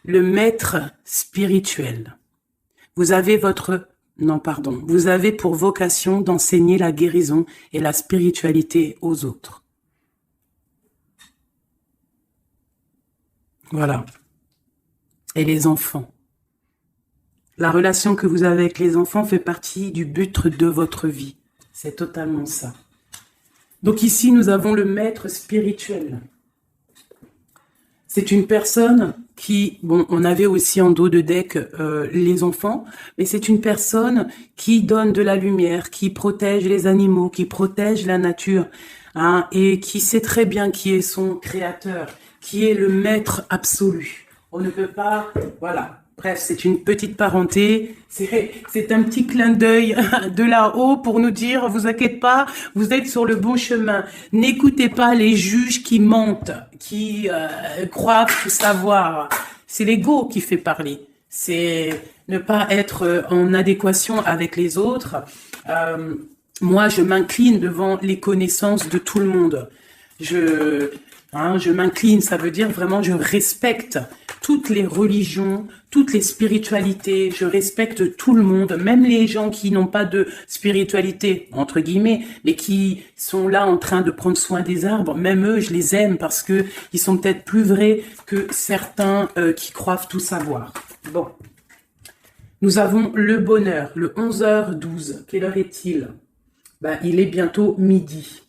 le maître spirituel. Vous avez vous avez pour vocation d'enseigner la guérison et la spiritualité aux autres. Voilà. Et les enfants. La relation que vous avez avec les enfants fait partie du but de votre vie. C'est totalement ça. Donc ici, nous avons le maître spirituel. C'est une personne qui, bon, on avait aussi en dos de deck les enfants, mais c'est une personne qui donne de la lumière, qui protège les animaux, qui protège la nature, hein, et qui sait très bien qui est son créateur, qui est le maître absolu. On ne peut pas, voilà. Bref, c'est une petite parenté, c'est un petit clin d'œil de là-haut pour nous dire, vous inquiétez pas, vous êtes sur le bon chemin. N'écoutez pas les juges qui mentent, qui croient tout savoir. C'est l'ego qui fait parler. C'est ne pas être en adéquation avec les autres. Moi, je m'incline devant les connaissances de tout le monde. Je m'incline, ça veut dire vraiment je respecte toutes les religions, toutes les spiritualités, je respecte tout le monde, même les gens qui n'ont pas de spiritualité, entre guillemets, mais qui sont là en train de prendre soin des arbres, même eux, je les aime parce que ils sont peut-être plus vrais que certains qui croient tout savoir. Bon. Nous avons le bonheur, le 11h12. Quelle heure est-il? Il est bientôt midi.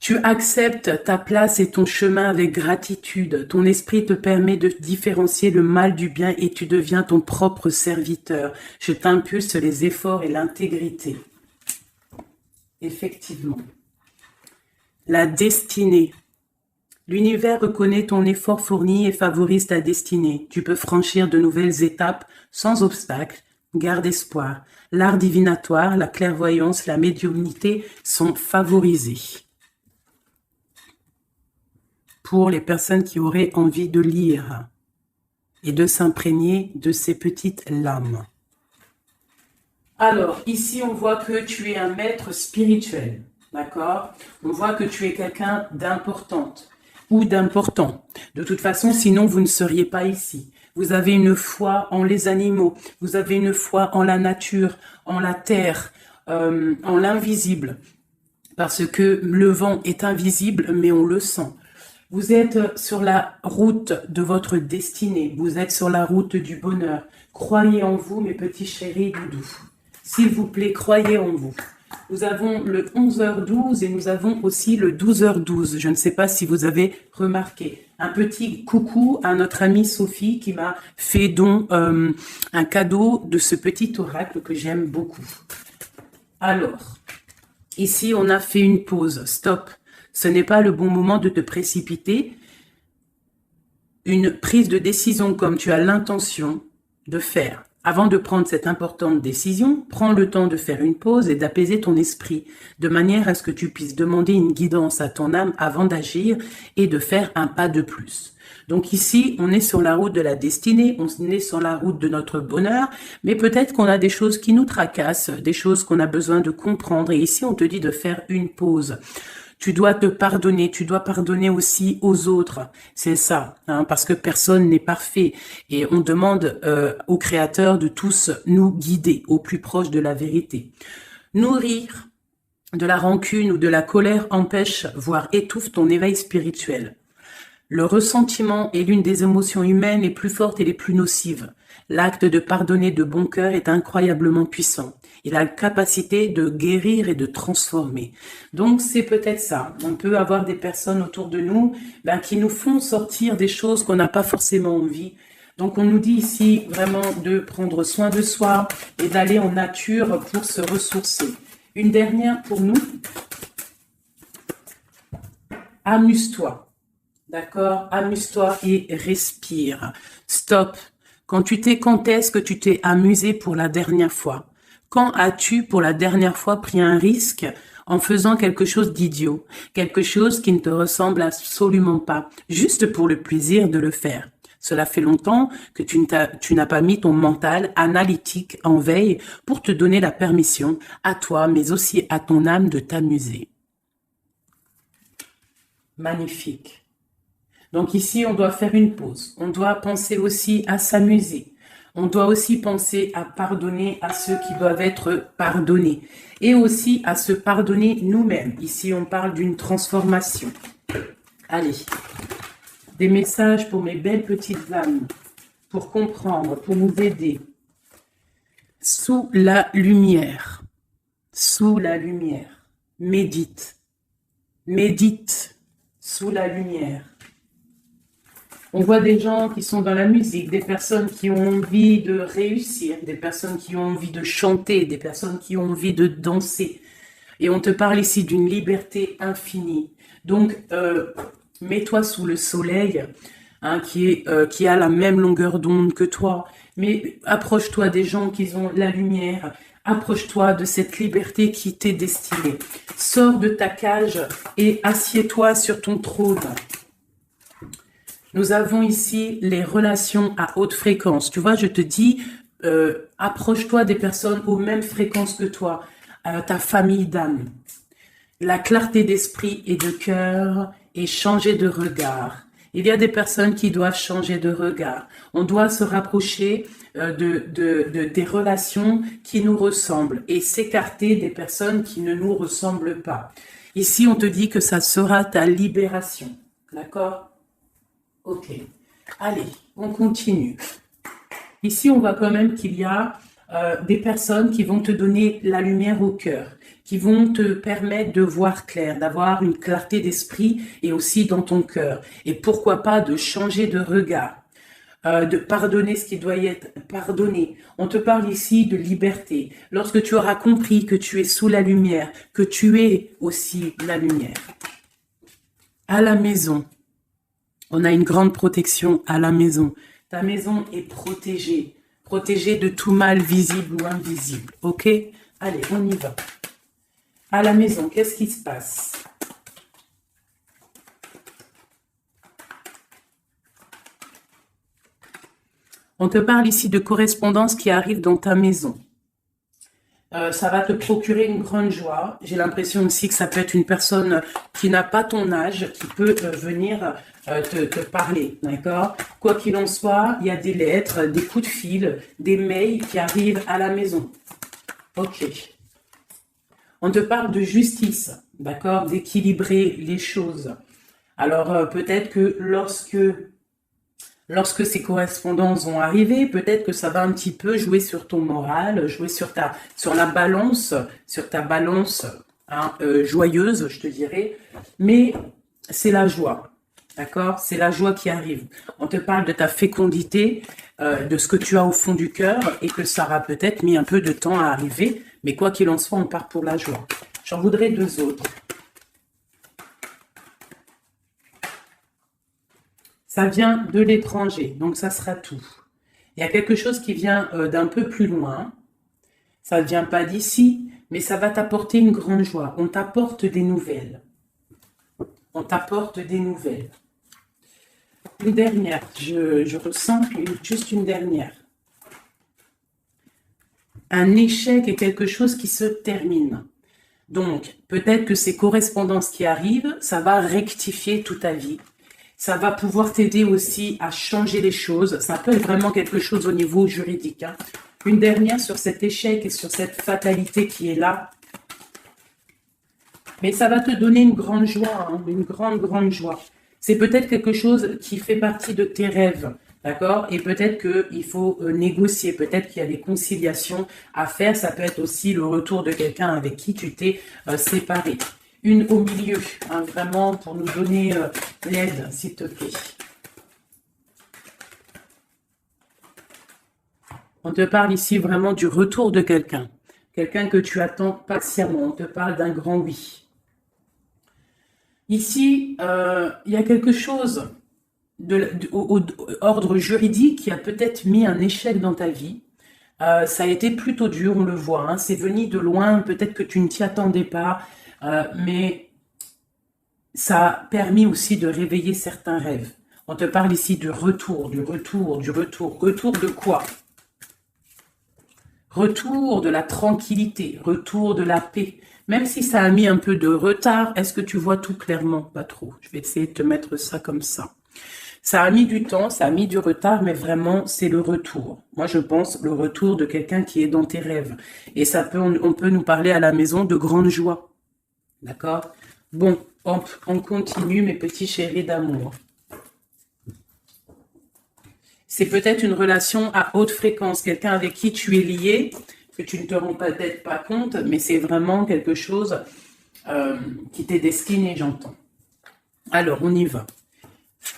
Tu acceptes ta place et ton chemin avec gratitude. Ton esprit te permet de différencier le mal du bien et tu deviens ton propre serviteur. Je t'impulse les efforts et l'intégrité. Effectivement. La destinée. L'univers reconnaît ton effort fourni et favorise ta destinée. Tu peux franchir de nouvelles étapes sans obstacle. Garde espoir. L'art divinatoire, la clairvoyance, la médiumnité sont favorisés. Pour les personnes qui auraient envie de lire et de s'imprégner de ces petites lames. Alors, ici, on voit que tu es un maître spirituel, d'accord? On voit que tu es quelqu'un d'importante ou d'important. De toute façon, sinon, vous ne seriez pas ici. Vous avez une foi en les animaux, vous avez une foi en la nature, en la terre, en l'invisible. Parce que le vent est invisible, mais on le sent. Vous êtes sur la route de votre destinée. Vous êtes sur la route du bonheur. Croyez en vous, mes petits chéris doudous. S'il vous plaît, croyez en vous. Nous avons le 11h12 et nous avons aussi le 12h12. Je ne sais pas si vous avez remarqué. Un petit coucou à notre amie Sophie qui m'a fait don un cadeau de ce petit oracle que j'aime beaucoup. Alors, ici on a fait une pause. Stop. Ce n'est pas le bon moment de te précipiter. Une prise de décision comme tu as l'intention de faire. Avant de prendre cette importante décision, prends le temps de faire une pause et d'apaiser ton esprit, de manière à ce que tu puisses demander une guidance à ton âme avant d'agir et de faire un pas de plus. Donc ici, on est sur la route de la destinée, on est sur la route de notre bonheur, mais peut-être qu'on a des choses qui nous tracassent, des choses qu'on a besoin de comprendre. Et ici, on te dit de faire une pause. Tu dois te pardonner, tu dois pardonner aussi aux autres. C'est ça, hein, parce que personne n'est parfait. Et on demande au Créateur de tous nous guider au plus proche de la vérité. Nourrir de la rancune ou de la colère empêche, voire étouffe ton éveil spirituel. Le ressentiment est l'une des émotions humaines les plus fortes et les plus nocives. L'acte de pardonner de bon cœur est incroyablement puissant. Il a la capacité de guérir et de transformer. Donc, c'est peut-être ça. On peut avoir des personnes autour de nous qui nous font sortir des choses qu'on n'a pas forcément envie. Donc, on nous dit ici vraiment de prendre soin de soi et d'aller en nature pour se ressourcer. Une dernière pour nous. Amuse-toi. D'accord? Amuse-toi et respire. Stop. Quand est-ce que tu t'es amusé pour la dernière fois? Quand as-tu pour la dernière fois pris un risque en faisant quelque chose d'idiot? Quelque chose qui ne te ressemble absolument pas, juste pour le plaisir de le faire. Cela fait longtemps que tu n'as pas mis ton mental analytique en veille pour te donner la permission à toi, mais aussi à ton âme de t'amuser. Magnifique. Donc ici, on doit faire une pause. On doit penser aussi à s'amuser. On doit aussi penser à pardonner à ceux qui doivent être pardonnés. Et aussi à se pardonner nous-mêmes. Ici, on parle d'une transformation. Allez, des messages pour mes belles petites âmes, pour comprendre, pour nous aider. Sous la lumière. Sous la lumière. Médite. Médite sous la lumière. On voit des gens qui sont dans la musique, des personnes qui ont envie de réussir, des personnes qui ont envie de chanter, des personnes qui ont envie de danser. Et on te parle ici d'une liberté infinie. Donc, mets-toi sous le soleil, hein, qui a la même longueur d'onde que toi. Mais approche-toi des gens qui ont la lumière. Approche-toi de cette liberté qui t'est destinée. Sors de ta cage et assieds-toi sur ton trône. Nous avons ici les relations à haute fréquence. Tu vois, je te dis, approche-toi des personnes aux mêmes fréquences que toi, ta famille d'âme. La clarté d'esprit et de cœur et changer de regard. Il y a des personnes qui doivent changer de regard. On doit se rapprocher des relations qui nous ressemblent et s'écarter des personnes qui ne nous ressemblent pas. Ici, on te dit que ça sera ta libération. D'accord? Ok. Allez, on continue. Ici, on voit quand même qu'il y a des personnes qui vont te donner la lumière au cœur, qui vont te permettre de voir clair, d'avoir une clarté d'esprit et aussi dans ton cœur. Et pourquoi pas de changer de regard, de pardonner ce qui doit être pardonné. On te parle ici de liberté. Lorsque tu auras compris que tu es sous la lumière, que tu es aussi la lumière. À la maison, on a une grande protection à la maison. Ta maison est protégée. Protégée de tout mal visible ou invisible. Ok? Allez, on y va. À la maison, qu'est-ce qui se passe? On te parle ici de correspondance qui arrive dans ta maison. Ça va te procurer une grande joie. J'ai l'impression aussi que ça peut être une personne qui n'a pas ton âge, qui peut venir te parler, d'accord? Quoi qu'il en soit, il y a des lettres, des coups de fil, des mails qui arrivent à la maison. Ok. On te parle de justice, d'accord? D'équilibrer les choses. Alors, peut-être que lorsque ces correspondances vont arriver, peut-être que ça va un petit peu jouer sur ton moral, jouer sur ta balance hein, joyeuse, je te dirais. Mais c'est la joie, d'accord? C'est la joie qui arrive. On te parle de ta fécondité, de ce que tu as au fond du cœur et que ça aura peut-être mis un peu de temps à arriver. Mais quoi qu'il en soit, on part pour la joie. J'en voudrais 2 autres. Ça vient de l'étranger, donc ça sera tout. Il y a quelque chose qui vient d'un peu plus loin. Ça ne vient pas d'ici, mais ça va t'apporter une grande joie. On t'apporte des nouvelles. On t'apporte des nouvelles. Une dernière, je ressens juste une dernière. Un échec est quelque chose qui se termine. Donc, peut-être que ces correspondances qui arrivent, ça va rectifier toute ta vie. Ça va pouvoir t'aider aussi à changer les choses. Ça peut être vraiment quelque chose au niveau juridique. Hein. Une dernière sur cet échec et sur cette fatalité qui est là. Mais ça va te donner une grande joie, hein, une grande joie. C'est peut-être quelque chose qui fait partie de tes rêves, d'accord? Et peut-être qu'il faut négocier, peut-être qu'il y a des conciliations à faire. Ça peut être aussi le retour de quelqu'un avec qui tu t'es séparé. Une au milieu, hein, vraiment pour nous donner l'aide, s'il te plaît. On te parle ici vraiment du retour de quelqu'un. Quelqu'un que tu attends patiemment. On te parle d'un grand oui. Ici, il y a quelque chose au ordre juridique qui a peut-être mis un échec dans ta vie. Ça a été plutôt dur, on le voit. Hein, c'est venu de loin, peut-être que tu ne t'y attendais pas. Mais ça a permis aussi de réveiller certains rêves. On te parle ici du retour, du retour. Retour de quoi? Retour de la tranquillité, retour de la paix. Même si ça a mis un peu de retard, est-ce que tu vois tout clairement? Pas trop. Je vais essayer de te mettre ça comme ça. Ça a mis du temps, ça a mis du retard, mais vraiment, c'est le retour. Moi, je pense le retour de quelqu'un qui est dans tes rêves. Et ça peut, on peut nous parler à la maison de grande joie. D'accord? Bon, on continue, mes petits chéris d'amour. C'est peut-être une relation à haute fréquence, quelqu'un avec qui tu es lié, que tu ne te rends peut-être pas compte, mais c'est vraiment quelque chose qui t'est destiné, j'entends. Alors, on y va.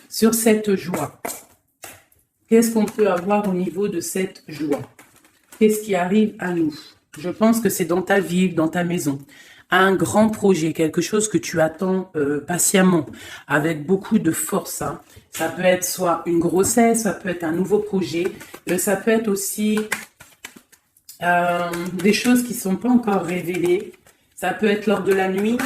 Sur cette joie, qu'est-ce qu'on peut avoir au niveau de cette joie? Qu'est-ce qui arrive à nous? Je pense que c'est dans ta ville, dans ta maison. Un grand projet, quelque chose que tu attends patiemment, avec beaucoup de force. Hein. Ça peut être soit une grossesse, ça peut être un nouveau projet, ça peut être aussi des choses qui ne sont pas encore révélées. Ça peut être lors de la nuit.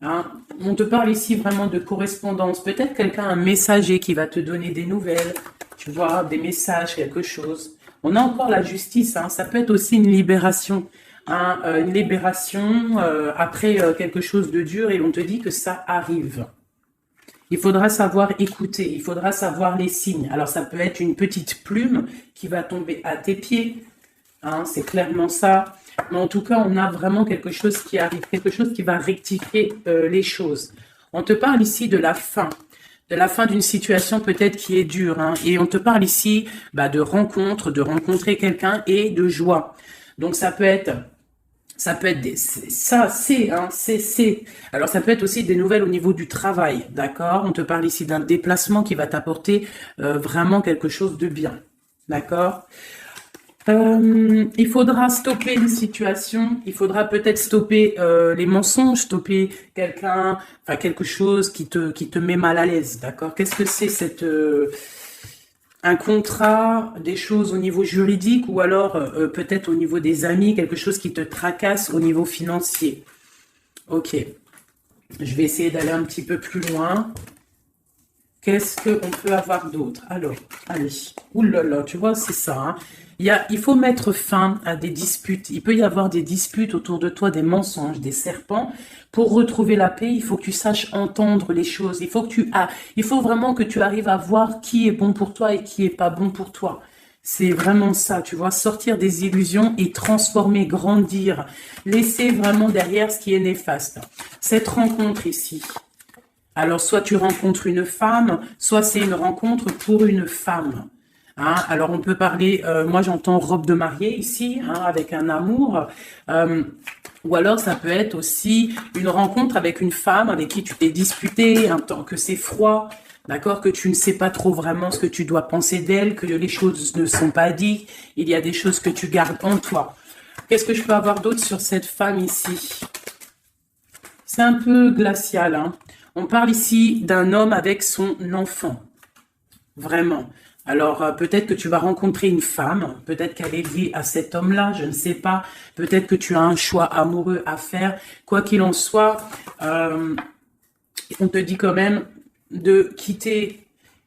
Hein. On te parle ici vraiment de correspondance. Peut-être quelqu'un, un messager qui va te donner des nouvelles, tu vois, des messages, quelque chose. On a encore la justice. Hein. Ça peut être aussi une libération. Une libération après quelque chose de dur et on te dit que ça arrive. Il faudra savoir écouter, il faudra savoir les signes. Alors ça peut être une petite plume qui va tomber à tes pieds, hein, c'est clairement ça. Mais en tout cas, on a vraiment quelque chose qui arrive, quelque chose qui va rectifier les choses. On te parle ici de la fin d'une situation peut-être qui est dure. Hein, et on te parle ici de rencontre, de rencontrer quelqu'un et de joie. Donc ça peut être alors ça peut être aussi des nouvelles au niveau du travail, d'accord? On te parle ici d'un déplacement qui va t'apporter vraiment quelque chose de bien, d'accord? Il faudra stopper une situation, il faudra peut-être stopper les mensonges, stopper quelque chose qui te met mal à l'aise, d'accord? Qu'est-ce que c'est cette un contrat, des choses au niveau juridique ou alors peut-être au niveau des amis, quelque chose qui te tracasse au niveau financier. Ok, je vais essayer d'aller un petit peu plus loin. Qu'est-ce qu'on peut avoir d'autre? Alors, allez, oulala, tu vois, c'est ça. Hein. Il faut mettre fin à des disputes. Il peut y avoir des disputes autour de toi, des mensonges, des serpents. Pour retrouver la paix, il faut que tu saches entendre les choses. Il faut vraiment que tu arrives à voir qui est bon pour toi et qui est pas bon pour toi. C'est vraiment ça, tu vois, sortir des illusions et transformer, grandir. Laisser vraiment derrière ce qui est néfaste. Cette rencontre ici. Alors, soit tu rencontres une femme, soit c'est une rencontre pour une femme. Hein, alors, on peut parler, moi j'entends robe de mariée ici, hein, avec un amour. Ou alors, ça peut être aussi une rencontre avec une femme avec qui tu t'es disputé, un temps que c'est froid, d'accord, que tu ne sais pas trop vraiment ce que tu dois penser d'elle, que les choses ne sont pas dites, il y a des choses que tu gardes en toi. Qu'est-ce que je peux avoir d'autre sur cette femme ici? C'est un peu glacial, hein. On parle ici d'un homme avec son enfant. Vraiment. Alors, peut-être que tu vas rencontrer une femme, peut-être qu'elle est liée à cet homme-là, je ne sais pas. Peut-être que tu as un choix amoureux à faire. Quoi qu'il en soit, on te dit quand même de quitter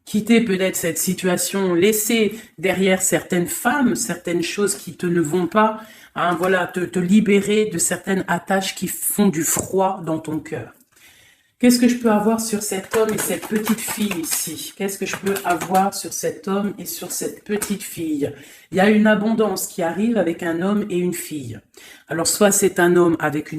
peut-être cette situation, laisser derrière certaines femmes, certaines choses qui ne vont pas, hein, voilà, te libérer de certaines attaches qui font du froid dans ton cœur. Qu'est-ce que je peux avoir sur cet homme et cette petite fille ici? Qu'est-ce que je peux avoir sur cet homme et sur cette petite fille? Il y a une abondance qui arrive avec un homme et une fille. Alors, soit c'est un homme avec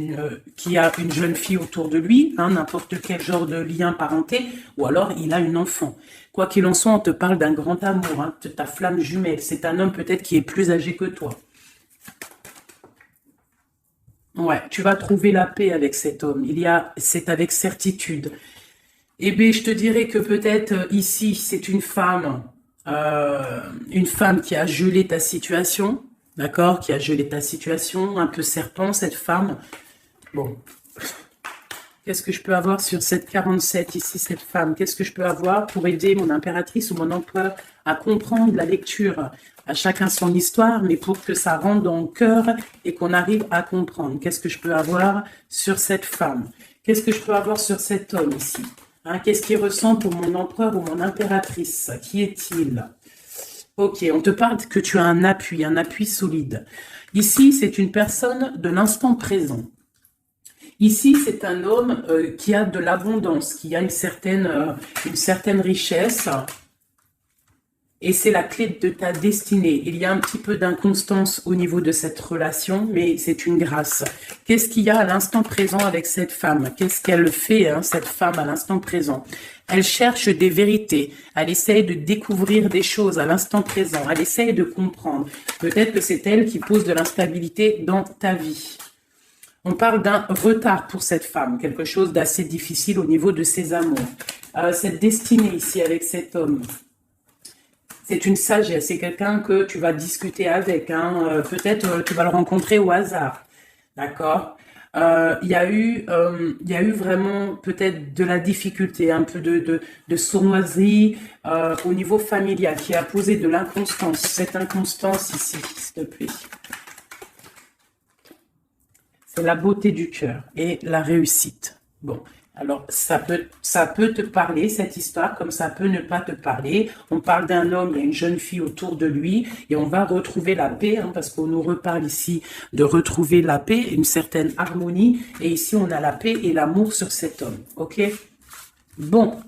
qui a une jeune fille autour de lui, hein, n'importe quel genre de lien parenté, ou alors il a une enfant. Quoi qu'il en soit, on te parle d'un grand amour, hein, de ta flamme jumelle. C'est un homme peut-être qui est plus âgé que toi. Ouais, tu vas trouver la paix avec cet homme. C'est avec certitude. Eh bien, je te dirais que peut-être ici, c'est une femme qui a gelé ta situation, d'accord, qui a gelé ta situation, un peu serpent, cette femme. Bon, qu'est-ce que je peux avoir sur cette 47 ici, cette femme? Qu'est-ce que je peux avoir pour aider mon impératrice ou mon empereur à comprendre la lecture? À chacun son histoire, mais pour que ça rentre dans le cœur et qu'on arrive à comprendre. Qu'est-ce que je peux avoir sur cette femme? Qu'est-ce que je peux avoir sur cet homme ici? Hein, qu'est-ce qu'il ressent pour mon empereur ou mon impératrice? Qui est-il? Ok, on te parle que tu as un appui solide. Ici, c'est une personne de l'instant présent. Ici, c'est un homme qui a de l'abondance, qui a une certaine richesse. Et c'est la clé de ta destinée. Il y a un petit peu d'inconstance au niveau de cette relation, mais c'est une grâce. Qu'est-ce qu'il y a à l'instant présent avec cette femme? Qu'est-ce qu'elle fait, hein, cette femme, à l'instant présent? Elle cherche des vérités. Elle essaye de découvrir des choses à l'instant présent. Elle essaye de comprendre. Peut-être que c'est elle qui pose de l'instabilité dans ta vie. On parle d'un retard pour cette femme, quelque chose d'assez difficile au niveau de ses amours. Cette destinée ici avec cet homme, c'est une sagesse, c'est quelqu'un que tu vas discuter avec. Hein. Peut-être tu vas le rencontrer au hasard, d'accord. Il y a eu vraiment peut-être de la difficulté, un peu de sournoiserie au niveau familial qui a posé de l'inconstance. Cette inconstance ici, s'il te plaît. C'est la beauté du cœur et la réussite. Bon, alors ça peut te parler, cette histoire, comme ça peut ne pas te parler. On parle d'un homme, il y a une jeune fille autour de lui et on va retrouver la paix, hein, parce qu'on nous reparle ici de retrouver la paix, une certaine harmonie. Et ici, on a la paix et l'amour sur cet homme, ok? Bon,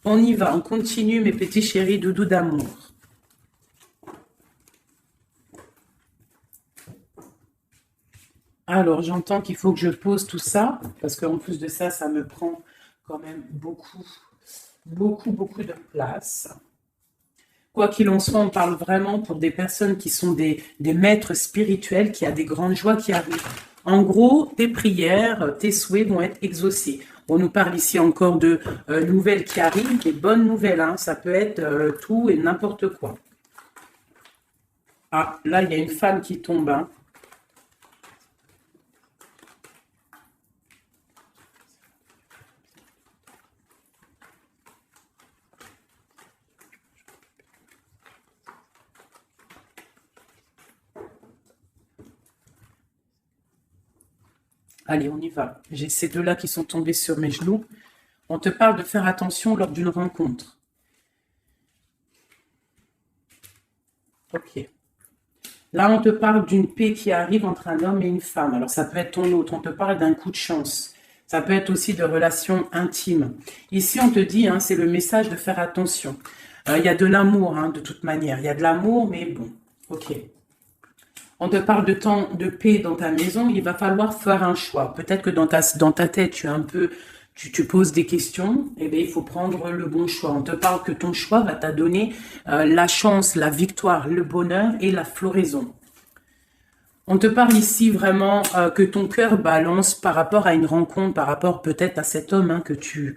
on y va, on continue, mes petits chéris doudous d'amour. Alors, j'entends qu'il faut que je pose tout ça, parce qu'en plus de ça, ça me prend quand même beaucoup de place. Quoi qu'il en soit, on parle vraiment pour des personnes qui sont des maîtres spirituels, qui a des grandes joies qui arrivent. En gros, tes prières, tes souhaits vont être exaucés. On nous parle ici encore de nouvelles qui arrivent, des bonnes nouvelles, hein, ça peut être tout et n'importe quoi. Ah, là, il y a une femme qui tombe, hein. Allez, on y va. J'ai ces deux-là qui sont tombés sur mes genoux. On te parle de faire attention lors d'une rencontre. Ok. Là, on te parle d'une paix qui arrive entre un homme et une femme. Alors, ça peut être ton autre. On te parle d'un coup de chance. Ça peut être aussi de relations intimes. Ici, on te dit, hein, c'est le message de faire attention. Il y a de l'amour, hein, de toute manière. Il y a de l'amour, mais bon, ok. On te parle de temps de paix dans ta maison, il va falloir faire un choix. Peut-être que dans ta tête, tu poses des questions, et bien il faut prendre le bon choix. On te parle que ton choix va te donner la chance, la victoire, le bonheur et la floraison. On te parle ici vraiment que ton cœur balance par rapport à une rencontre, par rapport peut-être à cet homme, hein, que tu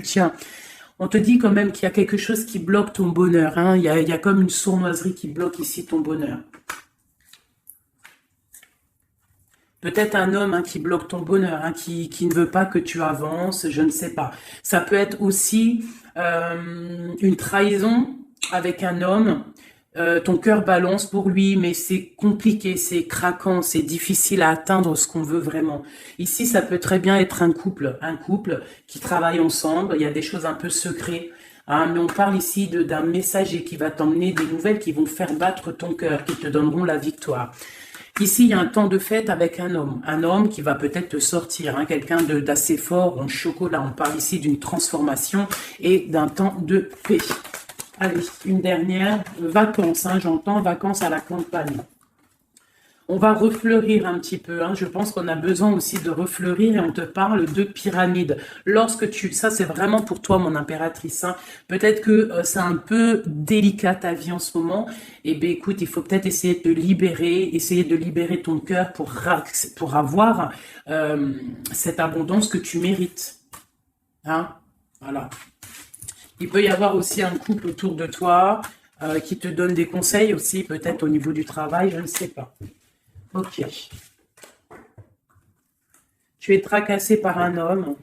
tiens. On te dit quand même qu'il y a quelque chose qui bloque ton bonheur. Hein. Il y a comme une sournoiserie qui bloque ici ton bonheur. Peut-être un homme, hein, qui bloque ton bonheur, hein, qui ne veut pas que tu avances, je ne sais pas. Ça peut être aussi une trahison avec un homme. Ton cœur balance pour lui, mais c'est compliqué, c'est craquant, c'est difficile à atteindre ce qu'on veut vraiment. Ici, ça peut très bien être un couple qui travaille ensemble. Il y a des choses un peu secrètes. Hein, mais on parle ici d'un messager qui va t'emmener des nouvelles qui vont faire battre ton cœur, qui te donneront la victoire. Ici, il y a un temps de fête avec un homme qui va peut-être te sortir, hein, quelqu'un d'assez fort en chocolat. On parle ici d'une transformation et d'un temps de paix. Allez, une dernière, vacances, hein, j'entends vacances à la campagne. On va refleurir un petit peu, hein. Je pense qu'on a besoin aussi de refleurir et on te parle de pyramide. Ça c'est vraiment pour toi mon impératrice, hein. Peut-être que c'est un peu délicat ta vie en ce moment, et bien écoute, il faut peut-être essayer de libérer ton cœur pour avoir cette abondance que tu mérites. Hein, voilà. Il peut y avoir aussi un couple autour de toi qui te donne des conseils aussi, peut-être au niveau du travail, je ne sais pas. Ok. Tu es tracassé par un homme.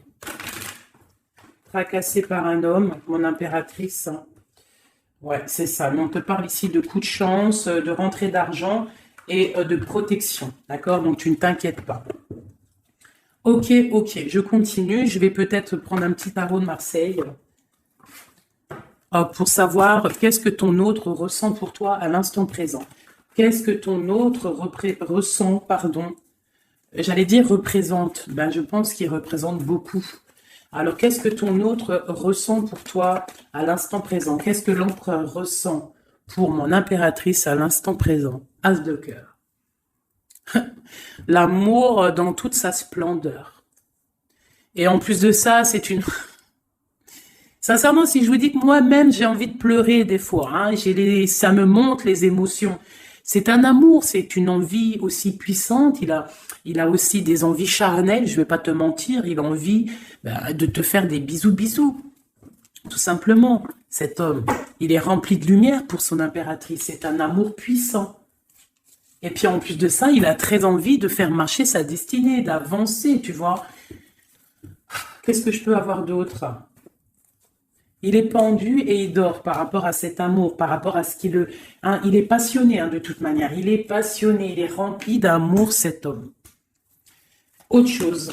Tracassé par un homme, mon impératrice. Ouais, c'est ça. Mais on te parle ici de coups de chance, de rentrée d'argent et de protection. D'accord? Donc, tu ne t'inquiètes pas. Ok, je continue. Je vais peut-être prendre un petit tarot de Marseille pour savoir qu'est-ce que ton autre ressent pour toi à l'instant présent. Qu'est-ce que ton autre ressent, j'allais dire représente. Ben, je pense qu'il représente beaucoup. Alors, qu'est-ce que ton autre ressent pour toi à l'instant présent? Qu'est-ce que l'empereur ressent pour mon impératrice à l'instant présent? As de cœur. L'amour dans toute sa splendeur. Et en plus de ça, c'est une... Sincèrement, si je vous dis que moi-même, j'ai envie de pleurer des fois, hein, ça me monte les émotions. C'est un amour, c'est une envie aussi puissante. Il a aussi des envies charnelles, je vais pas te mentir. Il a envie de te faire des bisous, bisous. Tout simplement, cet homme, il est rempli de lumière pour son impératrice. C'est un amour puissant. Et puis en plus de ça, il a très envie de faire marcher sa destinée, d'avancer, tu vois. Qu'est-ce que je peux avoir d'autre? Il est pendu et il dort par rapport à cet amour, par rapport à ce qu'il... il est passionné de toute manière. Il est passionné, il est rempli d'amour, cet homme. Autre chose.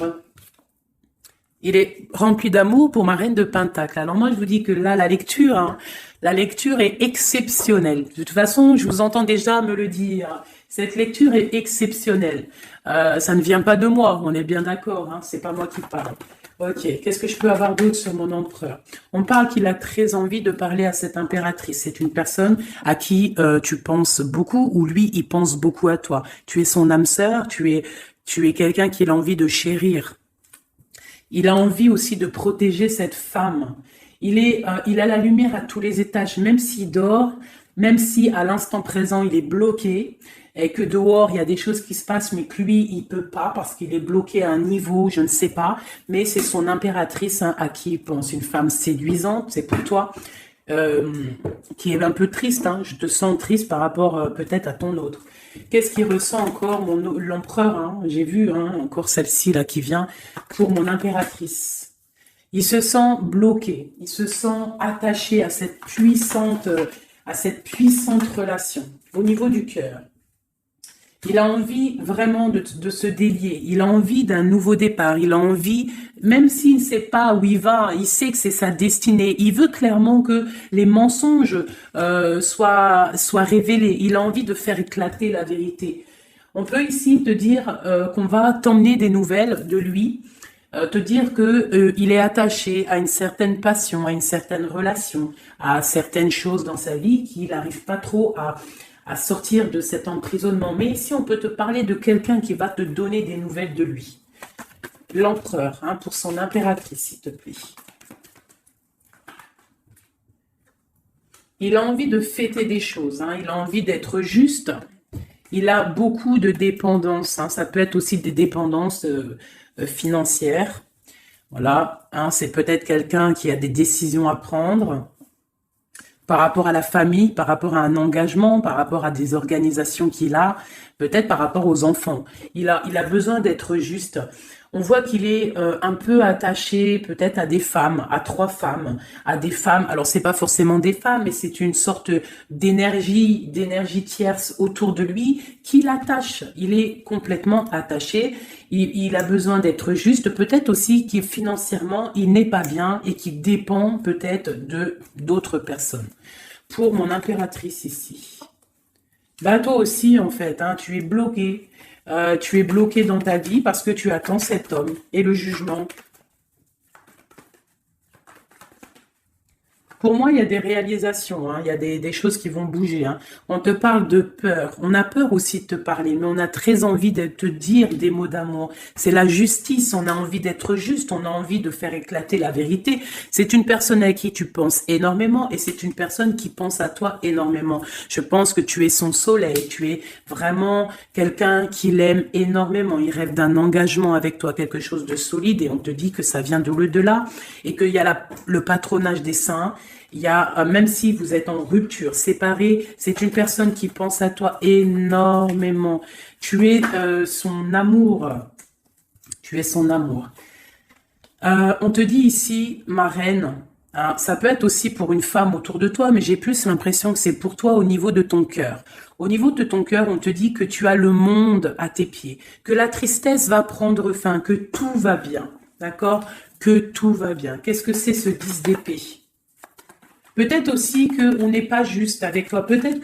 Il est rempli d'amour pour ma reine de Pentacle. Alors moi, je vous dis que là, la lecture est exceptionnelle. De toute façon, je vous entends déjà me le dire. Cette lecture est exceptionnelle. Ça ne vient pas de moi, on est bien d'accord. Hein, c'est pas moi qui parle. Ok, qu'est-ce que je peux avoir d'autre sur mon empereur? On parle qu'il a très envie de parler à cette impératrice. C'est une personne à qui tu penses beaucoup ou lui, il pense beaucoup à toi. Tu es son âme sœur, tu es quelqu'un qu'il a envie de chérir. Il a envie aussi de protéger cette femme. Il a la lumière à tous les étages, même s'il dort, même si à l'instant présent, il est bloqué, et que dehors, il y a des choses qui se passent, mais que lui, il peut pas parce qu'il est bloqué à un niveau, je ne sais pas, mais c'est son impératrice à qui il pense. Une femme séduisante, c'est pour toi, qui est un peu triste, je te sens triste par rapport peut-être à ton autre. Qu'est-ce qu'il ressent encore, l'empereur, j'ai vu encore celle-ci là qui vient, pour mon impératrice. Il se sent bloqué, il se sent attaché à cette puissante relation au niveau du cœur. Il a envie vraiment de se délier, il a envie d'un nouveau départ, il a envie, même s'il ne sait pas où il va, il sait que c'est sa destinée, il veut clairement que les mensonges soient révélés, il a envie de faire éclater la vérité. On peut ici te dire qu'on va t'emmener des nouvelles de lui, te dire que il est attaché à une certaine passion, à une certaine relation, à certaines choses dans sa vie qu'il n'arrive pas trop à sortir de cet emprisonnement. Mais ici, on peut te parler de quelqu'un qui va te donner des nouvelles de lui. L'empereur, pour son impératrice, s'il te plaît. Il a envie de fêter des choses, il a envie d'être juste. Il a beaucoup de dépendances, ça peut être aussi des dépendances financières. Voilà, c'est peut-être quelqu'un qui a des décisions à prendre par rapport à la famille, par rapport à un engagement, par rapport à des organisations qu'il a, peut-être par rapport aux enfants. Il a besoin d'être juste. On voit qu'il est un peu attaché peut-être à des femmes, à 3 femmes, à des femmes. Alors c'est pas forcément des femmes, mais c'est une sorte d'énergie tierce autour de lui qui l'attache. Il est complètement attaché. Il a besoin d'être juste. Peut-être aussi qu'il financièrement il n'est pas bien et qu'il dépend peut-être d'autres personnes. Pour mon impératrice ici. Bah toi aussi en fait, tu es bloqué. Tu es bloqué dans ta vie parce que tu attends cet homme et le jugement. Pour moi, il y a des réalisations, il y a des choses qui vont bouger. On te parle de peur. On a peur aussi de te parler, mais on a très envie de te dire des mots d'amour. C'est la justice, on a envie d'être juste, on a envie de faire éclater la vérité. C'est une personne à qui tu penses énormément et c'est une personne qui pense à toi énormément. Je pense que tu es son soleil, tu es vraiment quelqu'un qui l'aime énormément. Il rêve d'un engagement avec toi, quelque chose de solide et on te dit que ça vient de l'au-delà et qu'il y a le patronage des saints. Il y a, même si vous êtes en rupture, séparé, c'est une personne qui pense à toi énormément. Tu es son amour. Tu es son amour. On te dit ici, ma reine, ça peut être aussi pour une femme autour de toi, mais j'ai plus l'impression que c'est pour toi au niveau de ton cœur. Au niveau de ton cœur, on te dit que tu as le monde à tes pieds, que la tristesse va prendre fin, que tout va bien, d'accord? Que tout va bien. Qu'est-ce que c'est ce 10 d'épée? Peut-être aussi qu'on n'est pas juste avec toi. Peut-être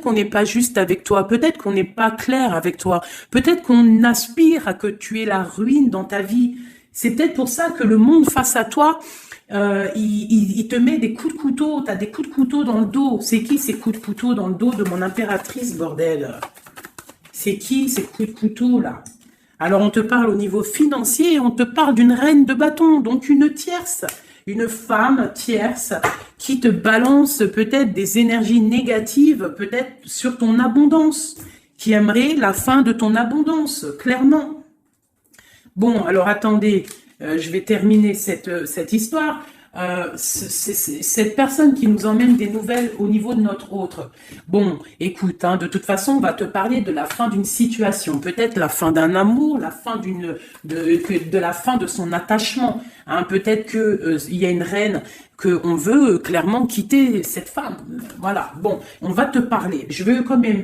qu'on n'est pas juste avec toi. Peut-être qu'on n'est pas clair avec toi. Peut-être qu'on aspire à que tu aies la ruine dans ta vie. C'est peut-être pour ça que le monde face à toi, il te met des coups de couteau. T'as des coups de couteau dans le dos. C'est qui ces coups de couteau dans le dos de mon impératrice, bordel? C'est qui ces coups de couteau là? Alors on te parle au niveau financier, on te parle d'une reine de bâton, donc une tierce. Une femme tierce qui te balance peut-être des énergies négatives, peut-être sur ton abondance, qui aimerait la fin de ton abondance, clairement. Bon, alors attendez, je vais terminer cette histoire. Cette personne qui nous emmène des nouvelles au niveau de notre autre. Bon, écoute, hein, de toute façon, on va te parler de la fin d'une situation, peut-être la fin d'un amour, la fin de la fin de son attachement. Hein, peut-être que il y a une reine que on veut clairement quitter cette femme. Voilà. Bon, on va te parler. Je veux quand même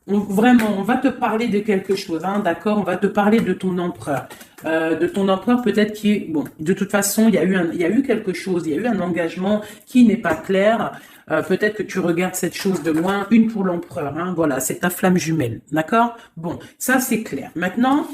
vraiment, on va te parler de quelque chose, hein, d'accord? On va te parler de ton empereur. Peut-être qui est... Bon, de toute façon, il y a eu quelque chose, il y a eu un engagement qui n'est pas clair. Peut-être que tu regardes cette chose de loin, une pour l'empereur, hein, voilà, c'est ta flamme jumelle, d'accord? Bon, ça c'est clair. Maintenant,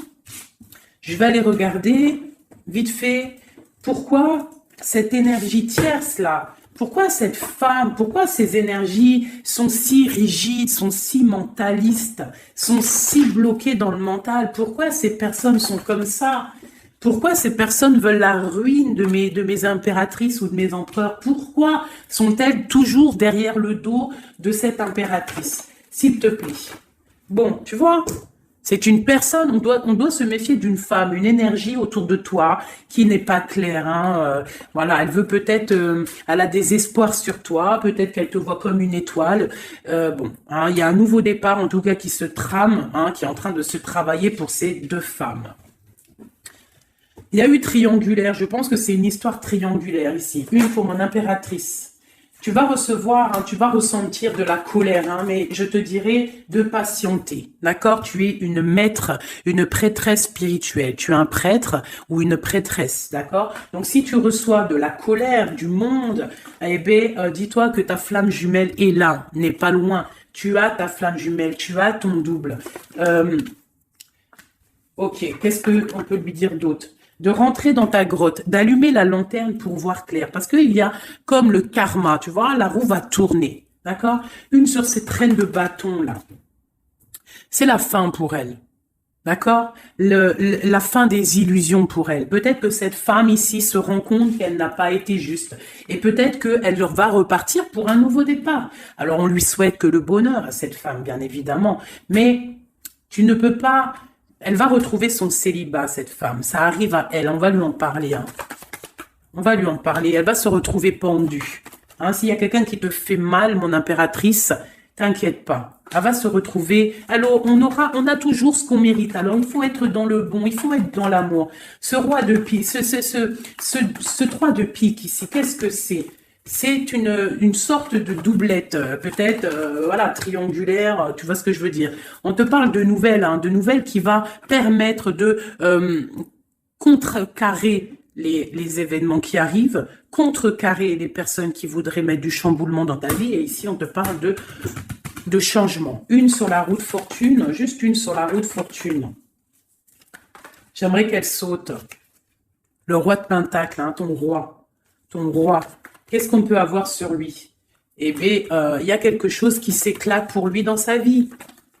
je vais aller regarder, vite fait, pourquoi cette énergie tierce-là, pourquoi cette femme, pourquoi ces énergies sont si rigides, sont si mentalistes, sont si bloquées dans le mental? Pourquoi ces personnes sont comme ça? Pourquoi ces personnes veulent la ruine de mes impératrices ou de mes empereurs? Pourquoi sont-elles toujours derrière le dos de cette impératrice? S'il te plaît. Bon, tu vois, c'est une personne, on doit se méfier d'une femme, une énergie autour de toi qui n'est pas claire. Hein, voilà, elle veut peut-être, elle a des espoirs sur toi, peut-être qu'elle te voit comme une étoile. Bon, hein, il y a un nouveau départ en tout cas qui se trame, hein, qui est en train de se travailler pour ces deux femmes. Il y a eu triangulaire, je pense que c'est une histoire triangulaire ici. Une pour mon impératrice. Tu vas recevoir, hein, tu vas ressentir de la colère, hein, mais je te dirais de patienter, d'accord? Tu es une maître, une prêtresse spirituelle. Tu es un prêtre ou une prêtresse, d'accord? Donc si tu reçois de la colère du monde, eh bien, dis-toi que ta flamme jumelle est là, n'est pas loin. Tu as ta flamme jumelle, tu as ton double. Ok, qu'est-ce qu'on peut lui dire d'autre? De rentrer dans ta grotte, d'allumer la lanterne pour voir clair. Parce qu'il y a comme le karma, tu vois, la roue va tourner, d'accord? Une sur ces traînes de bâton, là. C'est la fin pour elle, d'accord? La fin des illusions pour elle. Peut-être que cette femme ici se rend compte qu'elle n'a pas été juste. Et peut-être qu'elle va repartir pour un nouveau départ. Alors, on lui souhaite que le bonheur à cette femme, bien évidemment. Mais tu ne peux pas... Elle va retrouver son célibat, cette femme. Ça arrive à elle. On va lui en parler. Hein. On va lui en parler. Elle va se retrouver pendue. Hein, s'il y a quelqu'un qui te fait mal, mon impératrice, t'inquiète pas. Elle va se retrouver. Alors, on a toujours ce qu'on mérite. Alors, il faut être dans le bon. Il faut être dans l'amour. Ce roi de pique, ce 3 de pique ici, qu'est-ce que c'est? C'est une sorte de doublette, peut-être, voilà, triangulaire, tu vois ce que je veux dire. On te parle de nouvelles, hein, de nouvelles qui va permettre de contrecarrer les événements qui arrivent, contrecarrer les personnes qui voudraient mettre du chamboulement dans ta vie. Et ici, on te parle de changement. Une sur la route fortune, juste une sur la route fortune. J'aimerais qu'elle saute. Le roi de Pentacle, hein, ton roi. Qu'est-ce qu'on peut avoir sur lui? Eh bien, il y a quelque chose qui s'éclate pour lui dans sa vie.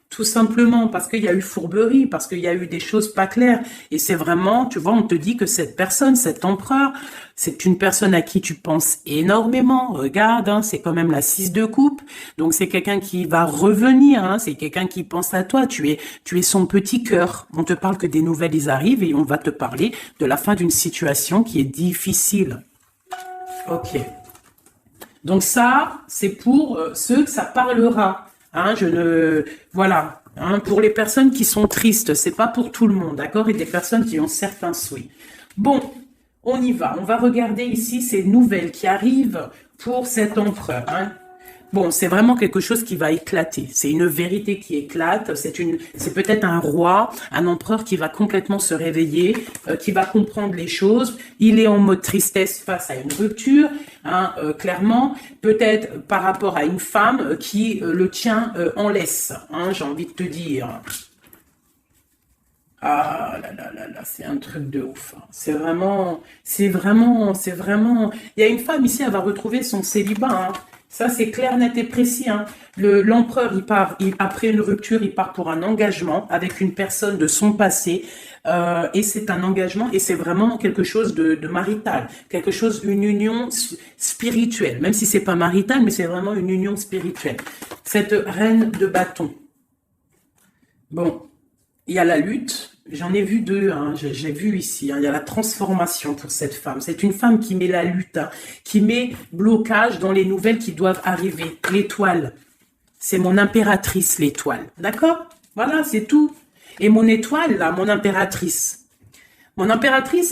Tout simplement parce qu'il y a eu fourberie, parce qu'il y a eu des choses pas claires. Et c'est vraiment, tu vois, on te dit que cette personne, cet empereur, c'est une personne à qui tu penses énormément. Regarde, hein, c'est quand même la 6 de coupe. Donc c'est quelqu'un qui va revenir, hein, c'est quelqu'un qui pense à toi. Tu es son petit cœur. On te parle que des nouvelles, ils arrivent et on va te parler de la fin d'une situation qui est difficile. Ok. Donc ça, c'est pour ceux que ça parlera. Hein, voilà. Hein, pour les personnes qui sont tristes, c'est pas pour tout le monde, d'accord? Et des personnes qui ont certains souhaits. Bon, on y va. On va regarder ici ces nouvelles qui arrivent pour cet empereur. Hein. Bon, c'est vraiment quelque chose qui va éclater. C'est une vérité qui éclate. C'est peut-être un roi, un empereur qui va complètement se réveiller, qui va comprendre les choses. Il est en mode tristesse face à une rupture, hein, clairement. Peut-être par rapport à une femme qui le tient en laisse, hein, j'ai envie de te dire. Ah là là là là, c'est un truc de ouf, hein. C'est vraiment. Il y a une femme ici, elle va retrouver son célibat, hein. Ça, c'est clair, net et précis, hein. L'empereur, il part, après une rupture, il part pour un engagement avec une personne de son passé, et c'est un engagement, et c'est vraiment quelque chose de marital, quelque chose, une union spirituelle, même si c'est pas marital, mais c'est vraiment une union spirituelle. Cette reine de bâton. Bon, il y a la lutte. J'en ai vu deux, hein, j'ai vu ici, hein, il y a la transformation pour cette femme. C'est une femme qui met la lutte, hein, qui met blocage dans les nouvelles qui doivent arriver. L'étoile, c'est mon impératrice, l'étoile. D'accord? Voilà, c'est tout. Et mon étoile, là, mon impératrice,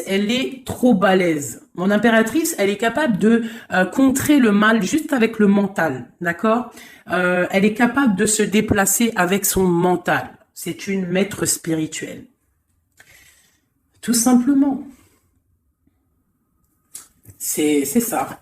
elle est trop balèze. Mon impératrice, elle est capable de contrer le mal juste avec le mental. D'accord? Elle est capable de se déplacer avec son mental. C'est une maître spirituelle. Tout simplement. C'est ça.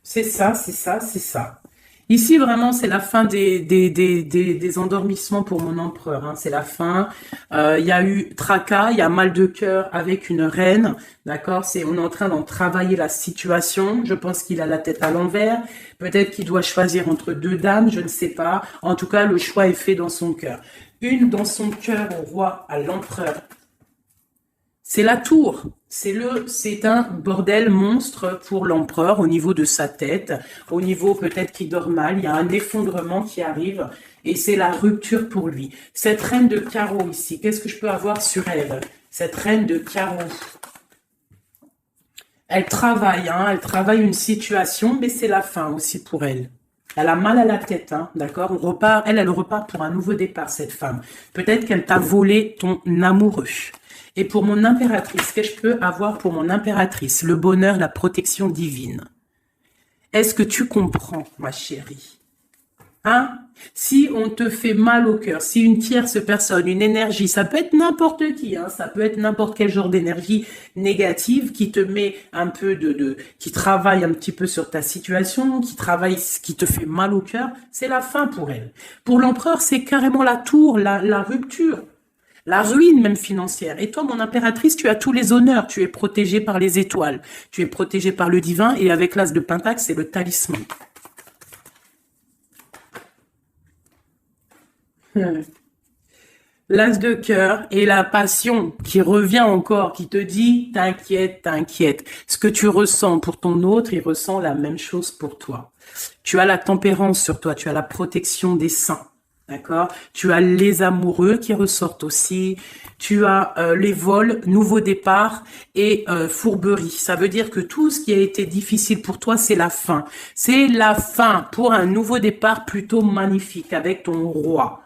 C'est ça, c'est ça, c'est ça. Ici, vraiment, c'est la fin des endormissements pour mon empereur, hein. C'est la fin. Il y a eu tracas, il y a mal de cœur avec une reine. D'accord? On est en train d'en travailler la situation. Je pense qu'il a la tête à l'envers. Peut-être qu'il doit choisir entre deux dames, je ne sais pas. En tout cas, le choix est fait dans son cœur. Une dans son cœur au roi, à l'empereur. C'est la tour. C'est un bordel monstre pour l'empereur au niveau de sa tête, au niveau peut-être qu'il dort mal, il y a un effondrement qui arrive et c'est la rupture pour lui. Cette reine de carreau ici, qu'est-ce que je peux avoir sur elle? Cette reine de carreau. Elle travaille, hein, elle travaille une situation, mais c'est la fin aussi pour elle. Elle a mal à la tête, hein, d'accord? Elle repart pour un nouveau départ, cette femme. Peut-être qu'elle t'a volé ton amoureux. Et pour mon impératrice, qu'est-ce que je peux avoir pour mon impératrice? Le bonheur, la protection divine. Est-ce que tu comprends, ma chérie? Hein? Si on te fait mal au cœur, si une tierce personne, une énergie, ça peut être n'importe qui, hein, ça peut être n'importe quel genre d'énergie négative qui te met un peu qui travaille un petit peu sur ta situation, qui te fait mal au cœur, c'est la fin pour elle. Pour l'empereur, c'est carrément la tour, la rupture. La ruine même financière. Et toi, mon impératrice, tu as tous les honneurs. Tu es protégée par les étoiles. Tu es protégée par le divin. Et avec l'as de pentacle, c'est le talisman. L'as de cœur et la passion qui revient encore, qui te dit, t'inquiète, t'inquiète. Ce que tu ressens pour ton autre, il ressent la même chose pour toi. Tu as la tempérance sur toi. Tu as la protection des saints. D'accord? Tu as les amoureux qui ressortent aussi. Tu as les vols, nouveau départ et fourberie. Ça veut dire que tout ce qui a été difficile pour toi, c'est la fin. C'est la fin pour un nouveau départ plutôt magnifique avec ton roi,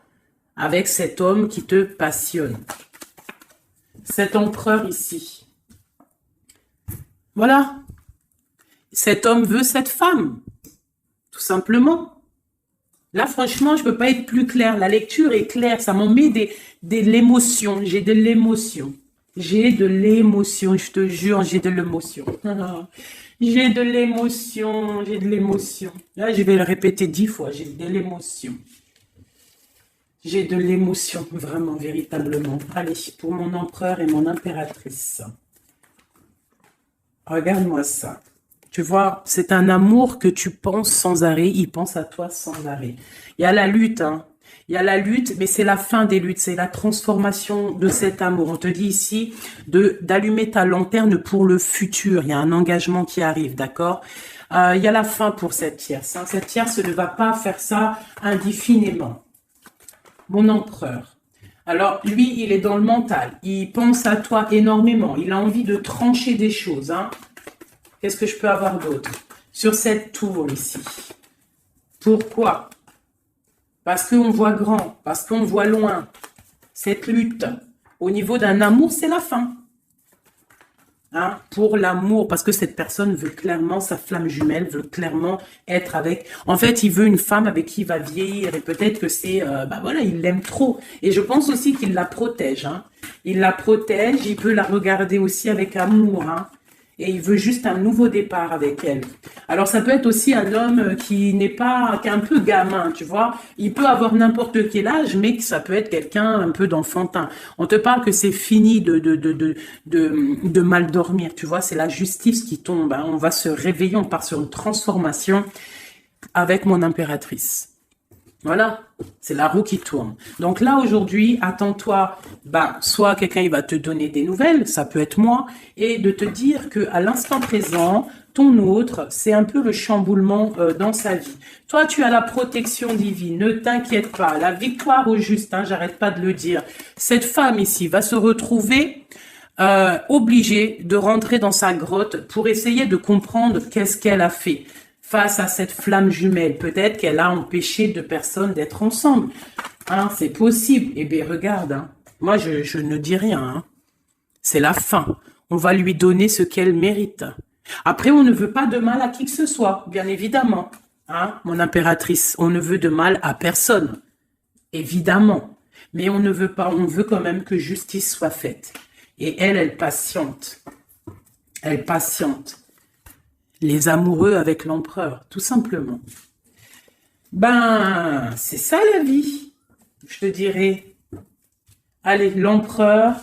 avec cet homme qui te passionne. Cet empereur ici. Voilà. Cet homme veut cette femme, tout simplement. Là, franchement, je peux pas être plus clair. La lecture est claire. Ça m'en met de l'émotion. J'ai de l'émotion. J'ai de l'émotion. Je te jure, j'ai de l'émotion. J'ai de l'émotion. J'ai de l'émotion. Là, je vais le répéter 10 fois. J'ai de l'émotion. J'ai de l'émotion, vraiment, véritablement. Allez, pour mon empereur et mon impératrice. Regarde-moi ça. Tu vois, c'est un amour que tu penses sans arrêt. Il pense à toi sans arrêt. Il y a la lutte, hein. Il y a la lutte, mais c'est la fin des luttes. C'est la transformation de cet amour. On te dit ici d'allumer ta lanterne pour le futur. Il y a un engagement qui arrive, d'accord? Il y a la fin pour cette tierce, hein. Cette tierce ne va pas faire ça indéfiniment. Mon empereur. Alors, lui, il est dans le mental. Il pense à toi énormément. Il a envie de trancher des choses, hein. Qu'est-ce que je peux avoir d'autre? Sur cette tour ici. Pourquoi? Parce qu'on voit grand, parce qu'on voit loin. Cette lutte, au niveau d'un amour, c'est la fin. hein, pour l'amour, parce que cette personne veut clairement, sa flamme jumelle veut clairement être avec. En fait, il veut une femme avec qui il va vieillir et peut-être que c'est, bah voilà, il l'aime trop. Et je pense aussi qu'il la protège, hein. Il la protège, il peut la regarder aussi avec amour, hein. Et il veut juste un nouveau départ avec elle. Alors ça peut être aussi un homme qui n'est pas, qui est un peu gamin, tu vois. Il peut avoir n'importe quel âge, mais que ça peut être quelqu'un un peu d'enfantin. On te parle que c'est fini de mal dormir, tu vois. C'est la justice qui tombe, hein. On va se réveiller, on part sur une transformation avec mon impératrice. Voilà, c'est la roue qui tourne. Donc là, aujourd'hui, attends-toi, ben, soit quelqu'un il va te donner des nouvelles, ça peut être moi, et de te dire que à l'instant présent, ton autre, c'est un peu le chamboulement dans sa vie. Toi, tu as la protection divine, ne t'inquiète pas, la victoire au juste, hein, j'arrête pas de le dire. Cette femme ici va se retrouver obligée de rentrer dans sa grotte pour essayer de comprendre qu'est-ce qu'elle a fait face à cette flamme jumelle. Peut-être qu'elle a empêché deux personnes d'être ensemble. Hein, c'est possible. Eh bien, regarde, hein. Moi, je ne dis rien. Hein. C'est la fin. On va lui donner ce qu'elle mérite. Après, on ne veut pas de mal à qui que ce soit, bien évidemment. Hein, mon impératrice, on ne veut de mal à personne. Évidemment. Mais on ne veut pas, on veut quand même que justice soit faite. Et elle patiente. Elle patiente. Les amoureux avec l'empereur, tout simplement. Ben, c'est ça la vie, je te dirais. Allez, l'empereur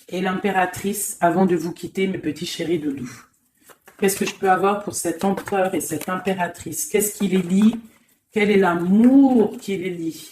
et l'impératrice, avant de vous quitter, mes petits chéris doudous. Qu'est-ce que je peux avoir pour cet empereur et cette impératrice? Qu'est-ce qui les lie? Quel est l'amour qui les lie?